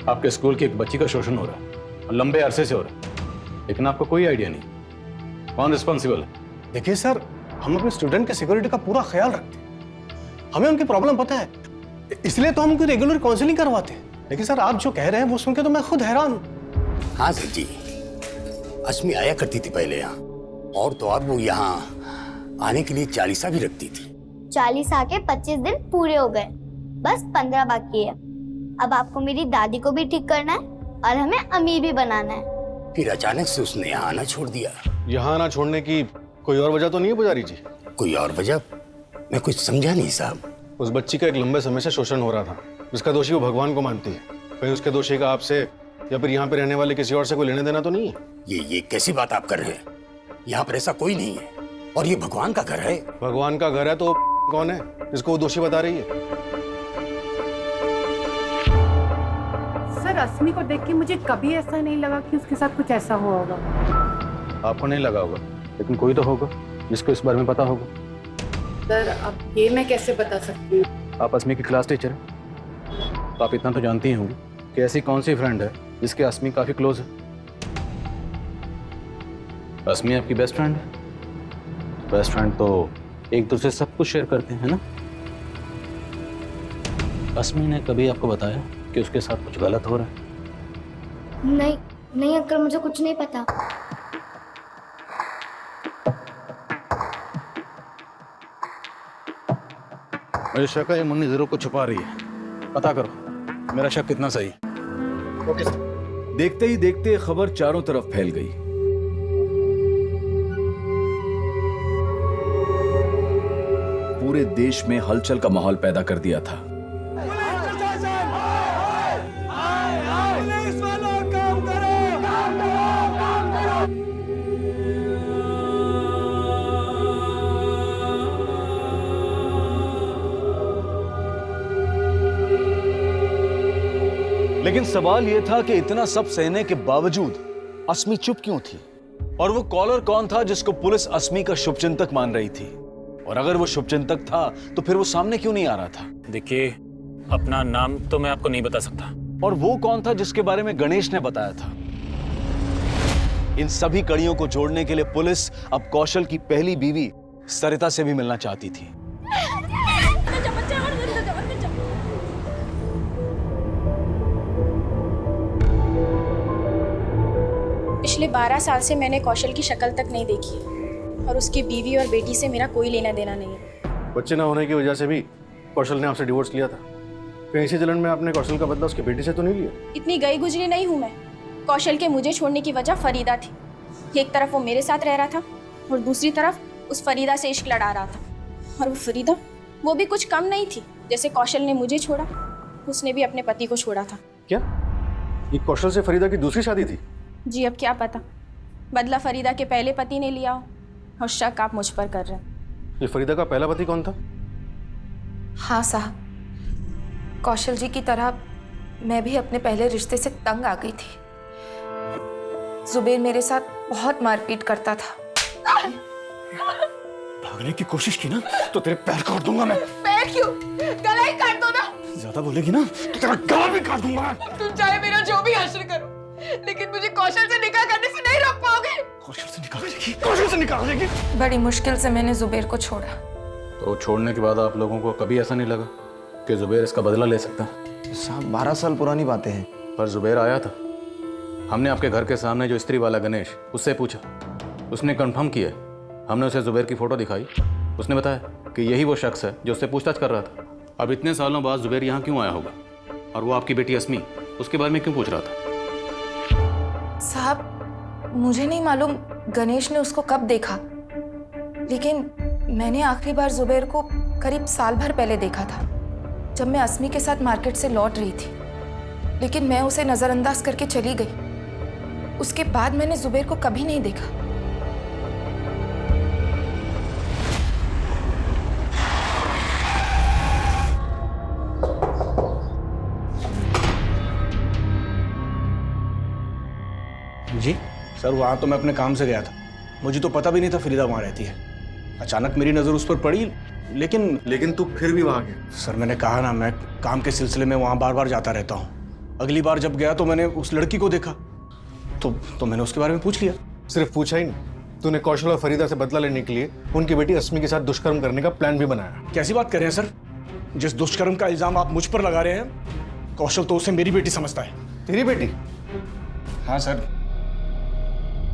आपके स्कूल की एक बच्ची का शोषण हो रहा है, और लंबे अरसे से हो रहा है, लेकिन आपको कोई आइडिया नहीं कौन रिस्पॉन्सिबल है। देखिए सर, हम अपने स्टूडेंट के सिक्योरिटी का पूरा ख्याल रखते हैं, हमें उनकी प्रॉब्लम पता है, इसलिए तो हम उनकी रेगुलर काउंसलिंग करवाते हैं। लेकिन सर आप जो कह रहे हैं वो सुन के तो मैं खुद हैरान हूँ। हाँ सर जी, अस्मी आया करती थी पहले यहाँ, और तो और वो यहाँ आने के लिए 40 भी रखती थी। 40 आके 25 दिन पूरे हो गए, बस 15 बाकी है। अब आपको मेरी दादी को भी ठीक करना है और हमें अमीर भी बनाना है। फिर अचानक से उसने यहाँ आना छोड़ दिया। यहाँ आना छोड़ने की कोई और वजह तो नहीं है पुजारी जी? कोई और वजह? मैं कुछ समझा नहीं साहब। उस बच्ची का एक लंबे समय से शोषण हो रहा था, जिसका दोषी वो भगवान को मानती है। कहीं उसके दोषी का आपसे या फिर यहाँ पे रहने वाले किसी और से कोई लेने देना तो नहीं है? ये कैसी बात आप कर रहे हैं? यहाँ पर ऐसा कोई नहीं है, और ये भगवान का घर है। भगवान का घर है तो कौन है जिसको वो दोषी बता रही है? सर अस्मी को देख के मुझे कभी ऐसा नहीं लगा कि उसके साथ कुछ ऐसा हुआ होगा। आपको नहीं लगा होगा, लेकिन कोई तो होगा जिसको इस बारे में पता होगा। सर अब ये मैं कैसे बता सकती हूँ? आप अस्मी की क्लास टीचर हैं, तो आप इतना तो जानती ही होंगी कि ऐसी कौन सी फ्रेंड है जिसके अस्मी काफी क्लोज है। अस्मी आपकी बेस्ट फ्रेंड है। बेस्ट फ्रेंड तो एक दूसरे से सब कुछ शेयर करते हैं ना? अस्मी ने कभी आपको बताया कि उसके साथ कुछ गलत हो रहा है? नहीं अंकल, मुझे कुछ नहीं पता। मुझे शक है ये मुन्नी जरूर कुछ छुपा रही है। पता करो मेरा शक कितना सही है। Okay sir. देखते ही देखते खबर चारों तरफ फैल गई। पूरे देश में हलचल का माहौल पैदा कर दिया था। लेकिन सवाल यह था कि इतना सब सहने के बावजूद अस्मी चुप क्यों थी? और वो कॉलर कौन था जिसको पुलिस अस्मी का शुभचिंतक मान रही थी? और अगर वो शुभचिंतक था तो फिर वो सामने क्यों नहीं आ रहा था? देखिए, अपना नाम तो मैं आपको नहीं बता सकता। और वो कौन था जिसके बारे में गणेश ने बताया था? इन सभी कड़ियों को जोड़ने के लिए पुलिस अब कौशल की पहली बीवी सरिता से भी मिलना चाहती थी। पिछले 12 साल से मैंने कौशल की शक्ल तक नहीं देखी और उसकी बीवी और बेटी से मेरा कोई लेना देना नहीं है। बच्चे ना होने की वजह से भी कौशल ने आपसे डिवोर्स लिया था। कहीं इसी जलन में आपने कौशल का बदला उसकी बेटी से तो नहीं लिया? इतनी गई गुजरी नहीं हूँ मैं। कौशल के मुझे छोड़ने की वजह फरीदा थी। एक तरफ वो मेरे साथ रह रहा था और दूसरी तरफ उस फरीदा से इश्क लड़ा रहा था। और वो फरीदा, वो भी कुछ कम नहीं थी। जैसे कौशल ने मुझे छोड़ा, उसने भी अपने पति को छोड़ा था। क्या ये कौशल से फरीदा की दूसरी शादी थी? जी अब क्या पता, बदला फरीदा के पहले पति ने लिया हो और शक आप मुझ पर कर रहे हैं। ये फरीदा का पहला पति कौन था? हाँ साहब, कौशल जी की तरह मैं भी अपने पहले रिश्ते से तंग आ गई थी। जुबेर मेरे साथ बहुत मारपीट करता था। भागने की कोशिश की ना तो तेरे पैर काट दूंगा मैं। पैर क्यों? गला ही काट दो ना। ज्यादा बोलेगी ना तो तेरा गला भी काट दूंगा मैं। तुम चाहे मेरा जो भी हासिल करो, लेकिन मुझे कौशल से निकाह करने से नहीं रोक पाओगे। कौशल से निकाल देगी, कौशल से निकाल देगी। बड़ी मुश्किल से मैंने जुबेर को छोड़ा। तो छोड़ने के बाद आप लोगों को कभी ऐसा नहीं लगा कि जुबेर इसका बदला ले सकता? साहब 12 साल पुरानी बातें हैं। पर जुबेर आया था। हमने आपके घर के सामने जो स्त्री वाला गणेश, उससे पूछा, उसने कंफर्म किया। हमने उसे जुबेर की फोटो दिखाई, उसने बताया कि यही वो शख्स है जो उससे पूछताछ कर रहा था। अब इतने सालों बाद जुबेर यहाँ क्यों आया होगा? और वो आपकी बेटी अस्मी, उसके बारे में क्यों पूछ रहा था? साहब मुझे नहीं मालूम गणेश ने उसको कब देखा, लेकिन मैंने आखिरी बार जुबेर को करीब साल भर पहले देखा था, जब मैं अस्मी के साथ मार्केट से लौट रही थी। लेकिन मैं उसे नज़रअंदाज करके चली गई। उसके बाद मैंने जुबेर को कभी नहीं देखा। जी सर, वहाँ तो मैं अपने काम से गया था। मुझे तो पता भी नहीं था फरीदा वहाँ रहती है। अचानक मेरी नज़र उस पर पड़ी, लेकिन तू फिर भी वहाँ गया? सर मैंने कहा ना, मैं काम के सिलसिले में वहाँ बार बार जाता रहता हूँ। अगली बार जब गया तो मैंने उस लड़की को देखा, तो मैंने उसके बारे में पूछ लिया। सिर्फ पूछा ही नहीं, तूने कौशल और फरीदा से बदला लेने के लिए उनकी बेटी अस्मी के साथ दुष्कर्म करने का प्लान भी बनाया। कैसी बात कर रहे हैं सर? जिस दुष्कर्म का इल्जाम आप मुझ पर लगा रहे हैं, कौशल तो उसे मेरी बेटी समझता है। तेरी बेटी? हाँ सर,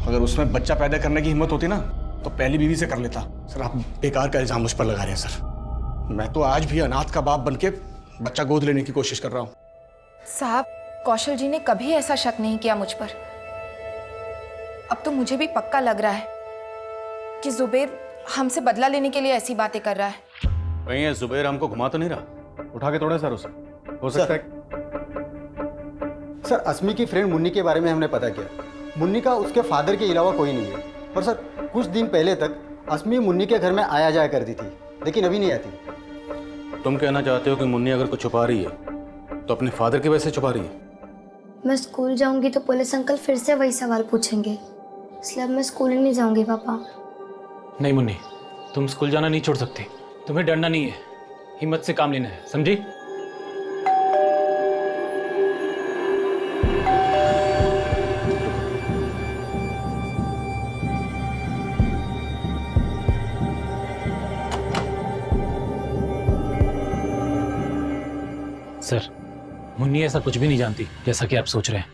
अगर उसमें बच्चा पैदा करने की हिम्मत होती ना तो पहली बीवी से कर लेता। सर आप बेकार का इल्जाम मुझ पर लगा रहे हैं सर। मैं तो आज भी अनाथ का बाप बनके बच्चा गोद लेने की कोशिश कर रहा हूँ। साहब कौशल जी ने कभी ऐसा शक नहीं किया मुझ पर। अब तो मुझे भी पक्का लग रहा है कि जुबेर हमसे बदला लेने के लिए ऐसी बातें कर रहा है। कहीं ये जुबेर हमको घुमा तो नहीं रहा? उठा के तोड़े सर उसे, हो सकता है। सर अस्मी की फ्रेंड मुन्नी के बारे में हमने पता किया। मुन्नी का उसके फादर के अलावा कोई नहीं है। और सर कुछ दिन पहले तक अस्मी मुन्नी के घर में आया जाया करती थी, लेकिन अभी नहीं आती। तुम कहना चाहते हो कि मुन्नी अगर कुछ छुपा रही है तो अपने फादर की वजह से छुपा रही है? मैं स्कूल जाऊंगी तो पुलिस अंकल फिर से वही सवाल पूछेंगे, इसलिए अब मैं स्कूल ही नहीं जाऊंगी पापा। नहीं मुन्नी, तुम स्कूल जाना नहीं छोड़ सकती। तुम्हें डरना नहीं है, हिम्मत से काम लेना है, समझी? सर, मुन्नी ऐसा कुछ भी नहीं जानती जैसा कि आप सोच रहे हैं।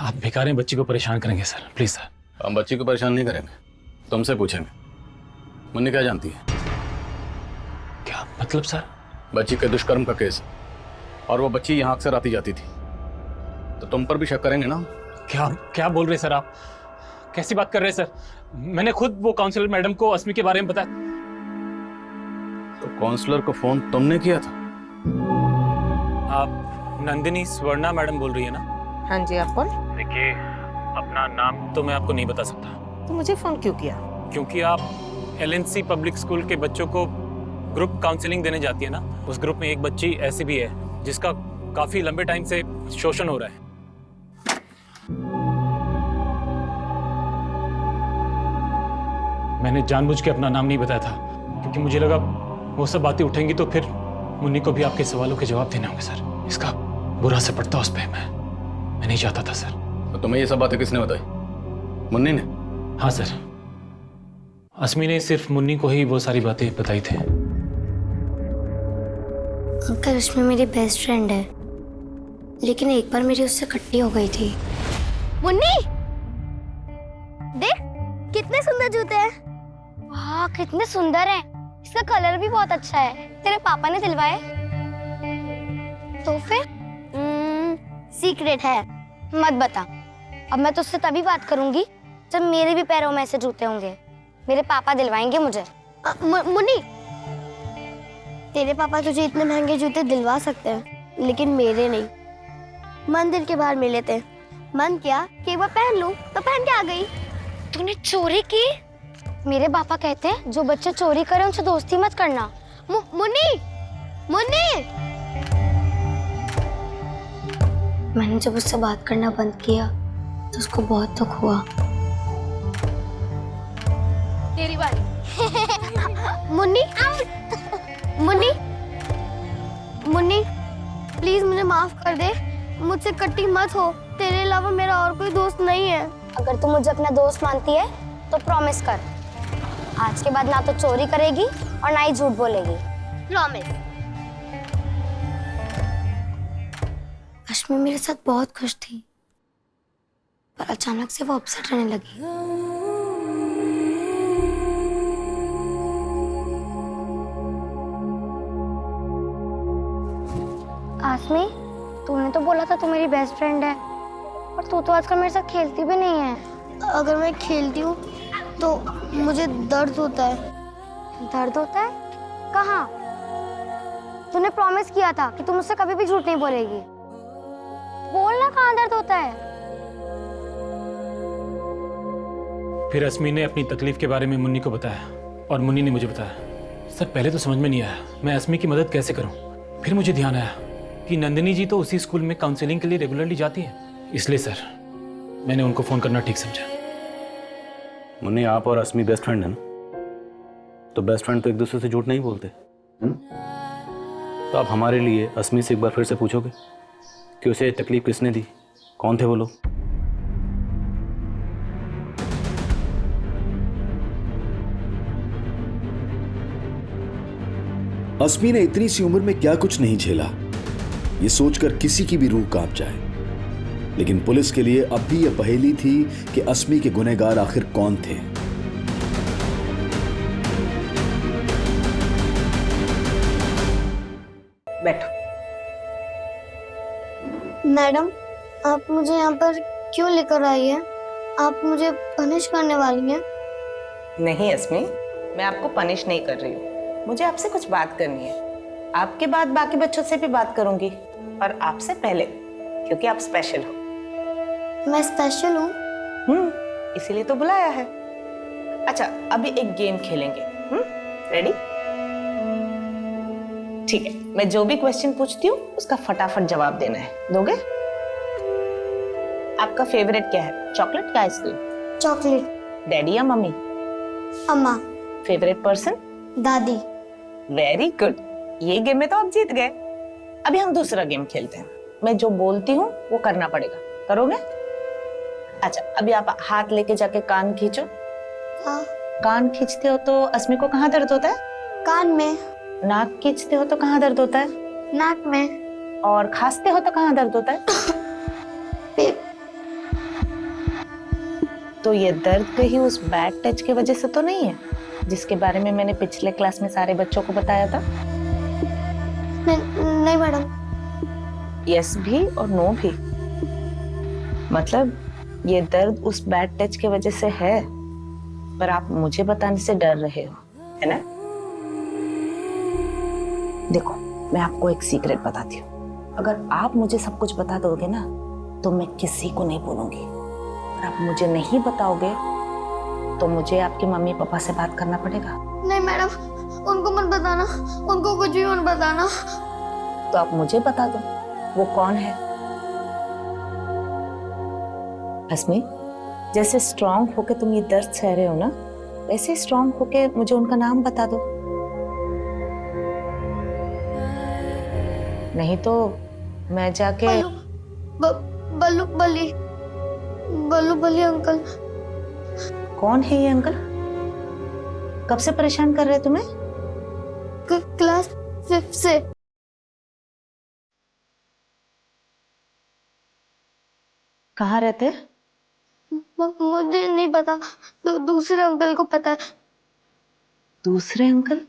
आप बेकार हैं, बच्ची को परेशान करेंगे सर, प्लीज सर। हम बच्ची को परेशान नहीं करेंगे, तुमसे पूछेंगे मुन्नी क्या जानती है। क्या मतलब सर? बच्ची के दुष्कर्म का केस, और वो बच्ची यहाँ अक्सर आती जाती थी, तो तुम पर भी शक करेंगे ना? क्या क्या बोल रहे सर आप? कैसी बात कर रहे हैं सर? मैंने खुद वो काउंसलर मैडम को अस्मी के बारे में बताया। तो काउंसलर को फोन तुमने किया था? आप नंदिनी स्वर्णा मैडम बोल रही है ना? हाँ जी, आप कौन? देखिए, अपना नाम तो मैं आपको नहीं बता सकता। तो मुझे फोन क्यों किया? क्योंकि आप LNC पब्लिक स्कूल के बच्चों को ग्रुप काउंसलिंग देने जाती है ना। उस ग्रुप में एक बच्ची ऐसी भी है जिसका काफी लंबे टाइम से शोषण हो रहा है। मैंने जानबूझ के अपना नाम नहीं बताया था क्योंकि मुझे लगा वो सब बातें उठेंगी तो फिर मुन्नी को भी आपके सवालों के जवाब देने होंगे सर। इसका बुरा असर पड़ता उस पर। मैं नहीं चाहता था सर। तो तुम्हें ये सब बातें किसने बताई? मुन्नी ने? हाँ सर, अस्मी ने सिर्फ मुन्नी को ही वो सारी बातें बताई थी। अंकल, रश्मि मेरी बेस्ट फ्रेंड है, लेकिन एक बार मेरी उससे खट्टी हो गई थी। मुन्नी, देख कितने सुंदर जूते हैं। वाह, कितने सुंदर हैं। इसका कलर भी बहुत अच्छा है। तेरे पापा ने दिलवाए? तो फिर सीक्रेट है, मत बता। अब मैं तुझसे तभी बात करूंगी जब मेरे भी पैरों में ऐसे जूते होंगे। मेरे पापा दिलवाएंगे मुझे। मुन्नी, तेरे पापा तुझे इतने महंगे जूते दिलवा सकते हैं, लेकिन मेरे नहीं। मंदिर के बाहर मिले थे, मन किया कि एक बार पहन लूं, तो पहन के आ गई। तूने चोरी की? मेरे पापा कहते हैं जो बच्चे चोरी करें उनसे दोस्ती मत करना। मुन्नी, मुन्नी, मैंने जब उससे बात करना बंद किया तो उसको बहुत दुख हुआ। तेरी बारी। मुन्नी, मुन्नी, मुन्नी, प्लीज मुझे माफ कर दे। मुझसे कट्टी मत हो। तेरे अलावा मेरा और कोई दोस्त नहीं है। अगर तू मुझे अपना दोस्त मानती है तो प्रॉमिस कर, आज के बाद ना तो चोरी करेगी और ना ही झूठ बोलेगी। प्रॉमिस। रश्मि मेरे साथ बहुत खुश थी, पर अचानक से वो अपसेट रहने लगी। आसमी, तूने तो बोला था तू मेरी बेस्ट फ्रेंड है, और तू तो आजकल मेरे साथ खेलती भी नहीं है। अगर मैं खेलती हूँ तो मुझे दर्द होता है। दर्द होता है? कहाँ? तूने प्रॉमिस किया था कि तू मुझसे कभी भी झूठ नहीं बोलेगी। बोलना, कहाँ दर्द होता है? फिर अस्मी ने अपनी तकलीफ के बारे में मुन्नी को बताया और मुन्नी ने मुझे बताया। सर, पहले तो समझ में नहीं आया मैं अस्मी की मदद कैसे करूं। फिर मुझे ध्यान आया कि नंदिनी जी तो उसी स्कूल में काउंसलिंग के लिए रेगुलरली जाती है, इसलिए सर मैंने उनको फोन करना ठीक समझा। मुन्नी, आप और अस्मी बेस्ट फ्रेंड है ना? तो बेस्ट फ्रेंड तो एक दूसरे से झूठ नहीं बोलते, है ना? तो आप हमारे लिए अस्मी से एक बार फिर से पूछोगे कि उसे तकलीफ किसने दी, कौन थे वो लोग? अस्मी ने इतनी सी उम्र में क्या कुछ नहीं झेला, ये सोचकर किसी की भी रूह कांप जाए। लेकिन पुलिस के लिए अब भी यह पहेली थी कि अस्मी के गुनहगार आखिर कौन थे। बैठो। मैडम, आप मुझे यहाँ पर क्यों लेकर आई हैं? आप मुझे पनिश करने वाली हैं? नहीं अस्मी, मैं आपको पनिश नहीं कर रही हूँ। मुझे आपसे कुछ बात करनी है। आपके बाद बाकी बच्चों से भी बात करूंगी, और आपसे पहले, क्योंकि आप स्पेशल हो। मैं स्पेशल हूँ? इसीलिए तो बुलाया है। अच्छा, अभी एक गेम खेलेंगे। रेडी? ठीक है, मैं जो भी क्वेश्चन पूछती हूँ उसका फटाफट जवाब देना है। दोगे? आपका फेवरेट क्या है, चॉकलेट या आइसक्रीम? चॉकलेट। डैडी या मम्मी? अम्मा। Favourite person? दादी। वेरी गुड, ये गेम में तो आप जीत गए। अभी हम दूसरा गेम खेलते हैं। मैं जो बोलती हूँ वो करना पड़ेगा, करोगे? अच्छा, अभी आप हाथ लेके जाके कान खींचो। हाँ। कान खींचते हो तो अस्मी को कहाँ दर्द होता है? कान में। नाक खींचते हो तो कहाँ दर्द होता है? नाक में। और खांसते हो तो कहाँ दर्द होता है? तो ये दर्द कहीं उस बैड टच की वजह से तो नहीं है जिसके बारे में मैंने पिछले क्लास में सारे बच्चों को बताया था? नहीं मैडम। यस भी और नो भी। मतलब ये दर्द उस बैड टच की वजह से है, पर आप मुझे बताने से डर रहे हो, है ना? देखो, मैं आपको एक सीक्रेट बताती हूँ। अगर आप मुझे सब कुछ बता दोगे ना तो मैं किसी को नहीं बोलूंगी। और आप मुझे नहीं बताओगे तो मुझे आपके मम्मी पापा से बात करना पड़ेगा। नहीं मैडम, उनको मत बताना, उनको कुछ भी मत बताना। तो आप मुझे बता दो, वो कौन है? अस्मी, जैसे स्ट्रांग होके तुम ये दर्द सह रहे हो ना, वैसे स्ट्रांग होके मुझे उनका नाम बता दो, नहीं तो मैं जाके बल्लू बली बल्लू बली अंकल। कौन है ये अंकल? कब से परेशान कर रहे तुम्हें? क्लास 5 से। कहाँ रहते? मुझे नहीं पता, दूसरे अंकल को पता है। दूसरे अंकल?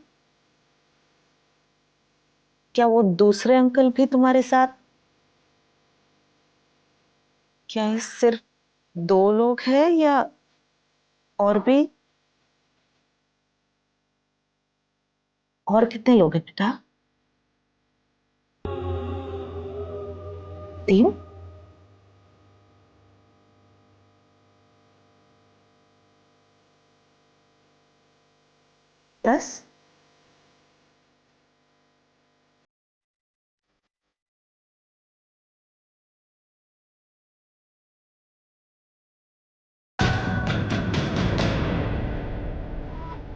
क्या वो दूसरे अंकल भी तुम्हारे साथ? क्या ये सिर्फ 2 लोग हैं या और भी? और कितने लोग हैं बेटा? 3? दस?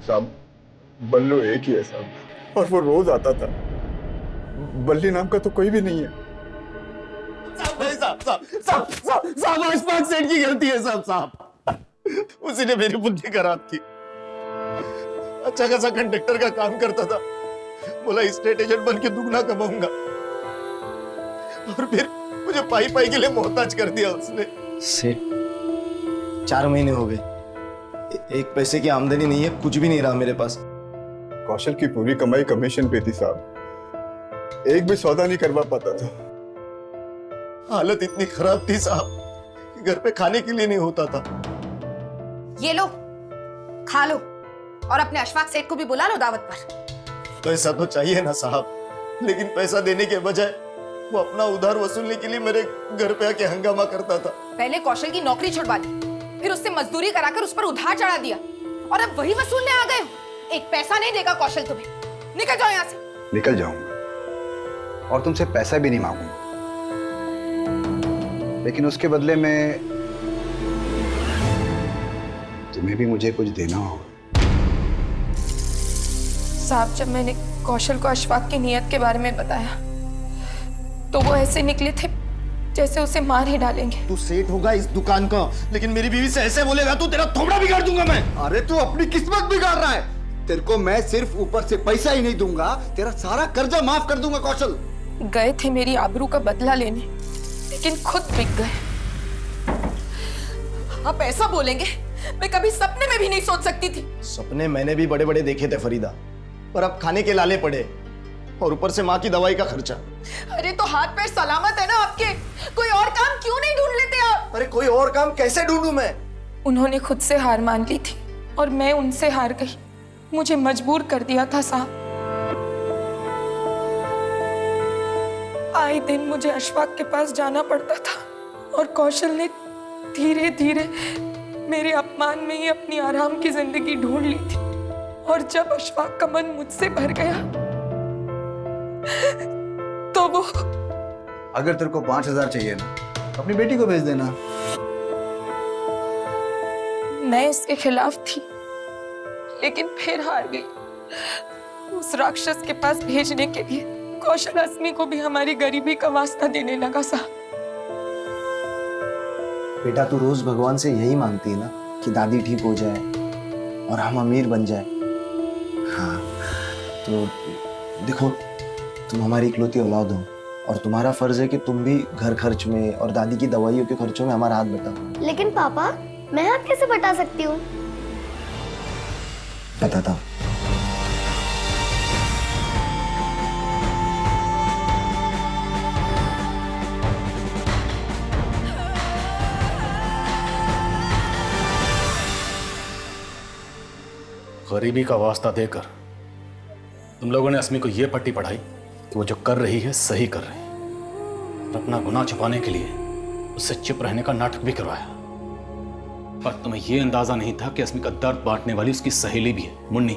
साहब, बल्लू एक ही है साहब, और वो रोज आता था। बल्ली नाम का तो कोई भी नहीं है। साहब अशफाक सेठ की गलती है साहब। उसी ने मेरी बुद्धि खराब की। अच्छा खासा कंडक्टर का काम करता था, बोला स्टेट एजेंट बन के दुगना कमाऊंगा, और फिर मुझे पाई पाई के लिए मोहताज कर दिया उसने। सेठ 4 महीने हो गए, एक पैसे की आमदनी नहीं है, कुछ भी नहीं रहा मेरे पास। कौशल की पूरी कमाई कमीशन पे थी साहब, एक भी सौदा नहीं करवा पाता था। हालत इतनी खराब थी साहब कि घर पे खाने के लिए नहीं होता था। ये लो, खा लो, और अपने अशफाक सेठ को भी बुला लो दावत पर। पैसा तो चाहिए ना साहब, लेकिन पैसा देने के बजाय वो अपना उधार वसूलने के लिए मेरे घर पे आके हंगामा करता था। पहले कौशल की नौकरी छुड़वा दी, फिर उससे मजदूरी कराकर उस पर उधार चढ़ा दिया, और अब वही वसूलने आ गए हो। एक पैसा नहीं देगा कौशल तुम्हें। निकल जाओ यहाँ से। निकल जाऊंगा, और तुमसे पैसा भी नहीं मांगूंगा, लेकिन उसके बदले में तुम्हें भी मुझे कुछ देना होगा। साहब, जब मैंने कौशल को अशफाक की नीयत के बारे में बताया तो वो ऐसे निकले थे जैसे उसे मार ही डालेंगे। तू सेठ होगा इस दुकान का, लेकिन मेरी बीवी से ऐसे बोलेगा तो तेरा थोबड़ा बिगाड़ दूंगा मैं। अरे तू अपनी किस्मत बिगाड़ रहा है। तेरे को मैं सिर्फ ऊपर से पैसा ही नहीं दूंगा, तेरा सारा कर्जा माफ कर दूंगा कौशल। गए थे मेरी आबरू का बदला लेने, लेकिन खुद बिक गए। आप ऐसा बोलेंगे मैं कभी सपने में भी नहीं सोच सकती थी। सपने मैंने भी बड़े बड़े देखे थे फरीदा, पर अब खाने के लाले पड़े, और ऊपर से माँ की दवाई का खर्चा। अरे तो हाथ पैर सलामत है ना आपके, कोई और काम क्यों नहीं ढूंढ लेते आप? अरे कोई और काम कैसे ढूंढूं मैं? उन्होंने खुद से हार मान ली थी और मैं उनसे हार गई। मुझे मजबूर कर दिया था साहब। आए दिन मुझे अशफाक के पास जाना पड़ता था, और कौशल ने धीरे धीरे मेरे अपमान में ही अपनी आराम की जिंदगी ढूंढ ली थी। और जब अशफाक का मन मुझसे भर गया तो वो... अगर तेरे को 5,000 चाहिए ना, अपनी बेटी को भेज देना। मैं इसके खिलाफ थी, लेकिन फिर हार गई। उस राक्षस के पास भेजने के लिए कौशल अस्मी को भी हमारी गरीबी का वास्ता देने लगा साहब। बेटा, तू रोज भगवान से यही मांगती है ना कि दादी ठीक हो जाए और हम अमीर बन जाए। हाँ, तो देखो, तुम हमारी इकलौती औलाद हो, और तुम्हारा फर्ज है कि तुम भी घर खर्च में और दादी की दवाइयों के खर्चों में हमारा हाथ बटाओ। लेकिन पापा, मैं हाथ कैसे बटा सकती हूँ? बताता हूँ। गरीबी का वास्ता देकर तुम लोगों ने अस्मी को यह पट्टी पढ़ाई कि वो जो कर रही है सही कर रही है, और अपना गुनाह छुपाने के लिए उससे चुप रहने का नाटक भी करवाया। पर तुम्हें यह अंदाजा नहीं था कि अस्मी का दर्द बांटने वाली उसकी सहेली भी है, मुन्नी,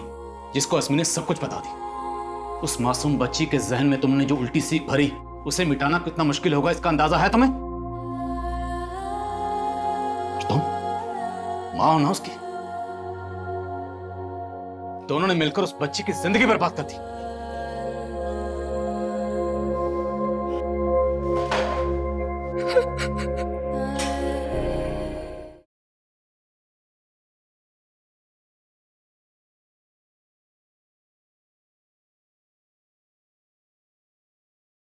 जिसको अस्मी ने सब कुछ बता दी। उस मासूम बच्ची के जहन में तुमने जो उल्टी सीख भरी, उसे मिटाना कितना मुश्किल होगा इसका अंदाजा है तुम्हें? तुम मां हो ना उसकी, दोनों ने मिलकर उस बच्ची की जिंदगी बर्बाद कर दी।